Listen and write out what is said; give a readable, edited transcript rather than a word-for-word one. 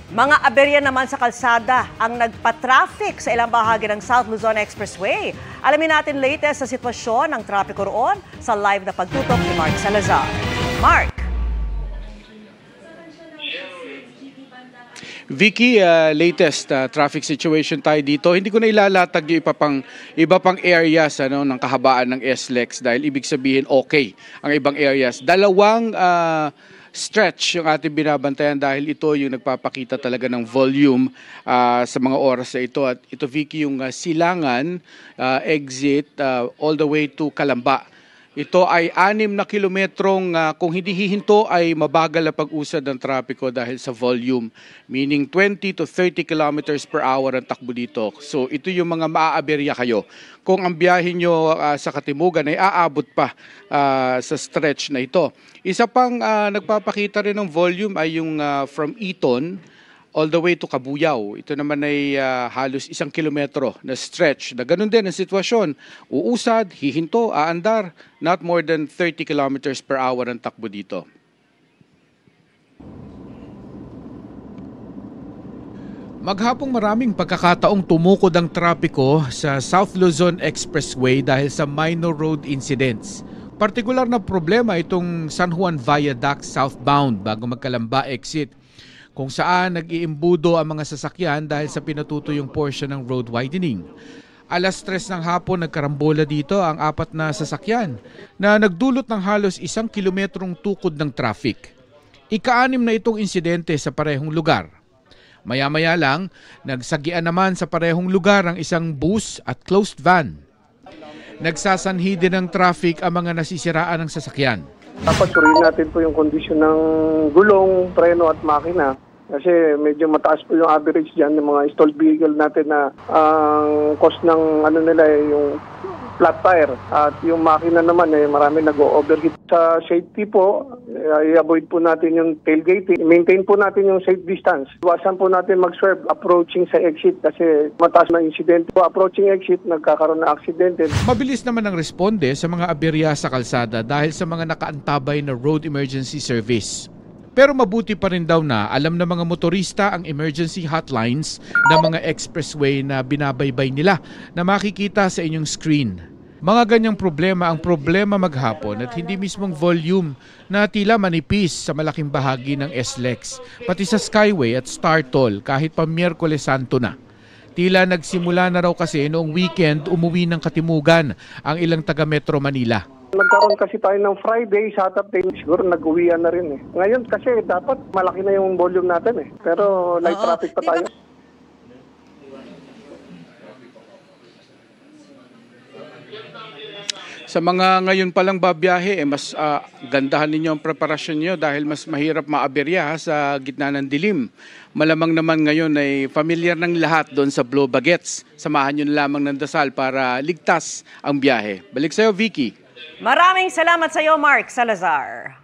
Mga aberya naman sa kalsada ang nagpa-traffic sa ilang bahagi ng South Luzon Expressway. Alamin natin latest sa sitwasyon ng trapiko roon sa live na pagtutok ni Mark Salazar. Mark! Vicky, latest traffic situation tayo dito. Hindi ko na ilalatag yung iba pang areas ng kahabaan ng SLEX dahil ibig sabihin okay ang ibang areas. Dalawang stretch yung ating binabantayan dahil ito yung nagpapakita talaga ng volume sa mga oras na ito. At ito, Vicky, yung Silangan exit all the way to Calamba. Ito ay 6 na kilometrong kung hindi hihinto ay mabagal na pag-usad ng trapiko dahil sa volume. Meaning 20 to 30 kilometers per hour ang takbo dito. So ito yung mga maaaberya kayo. Kung ang biyahe nyo sa Katimugan ay aabot pa sa stretch na ito. Isa pang nagpapakita rin ng volume ay yung from Eton all the way to Cabuyao. Ito naman ay halos 1 kilometro na stretch. Na ganun din ang sitwasyon. Uusad, hihinto, aandar. Not more than 30 kilometers per hour ang takbo dito. Maghapong maraming pagkakataong tumukod ang trapiko sa South Luzon Expressway dahil sa minor road incidents. Partikular na problema itong San Juan Viaduct southbound bago magkalamba exit, kung saan nag-iimbudo ang mga sasakyan dahil sa pinatutuyong portion ng road widening. Alas 3 ng hapon nagkarambola dito ang 4 na sasakyan na nagdulot ng halos 1 kilometrong tukod ng traffic. Ika-6 na itong insidente sa parehong lugar. Maya-maya lang, nagsagian naman sa parehong lugar ang isang bus at closed van. Nagsasanhi din ng traffic ang mga nasisiraan ng sasakyan. Dapat suriin natin po yung kondisyon ng gulong, preno at makina. Kasi medyo mataas po yung average dyan ng mga stalled vehicle natin na ang cost ng nila yung flat tire. At yung makina naman marami nag-overheat. Sa safety po, i-avoid po natin yung tailgating. Maintain po natin yung safe distance. Iwasan po natin mag-swerve approaching sa exit kasi mataas na insidente. Approaching exit, nagkakaroon ng aksidente. Mabilis naman ang responde sa mga aberya sa kalsada dahil sa mga nakaantabay na road emergency service. Pero mabuti pa rin daw na alam ng mga motorista ang emergency hotlines ng mga expressway na binabaybay nila na makikita sa inyong screen. Mga ganyang problema ang problema maghapon at hindi mismong volume na tila manipis sa malaking bahagi ng SLEX, pati sa Skyway at Star Toll kahit pa Miyerkules Santo na. Tila nagsimula na raw kasi noong weekend umuwi ng Katimugan ang ilang taga Metro Manila. Nagkaroon kasi tayo ng Friday, Saturday, siguro nag-uwian na rin Ngayon kasi dapat malaki na yung volume natin Pero light traffic pa tayo. Sa mga ngayon palang babiyahe, mas gandahan ninyo ang preparasyon nyo dahil mas mahirap maaberya sa gitna ng dilim. Malamang naman ngayon ay familiar ng lahat doon sa blow bagets. Samahan nyo na lamang ng dasal para ligtas ang biyahe. Balik sa'yo, Vicky. Maraming salamat sa iyo, Mark Salazar.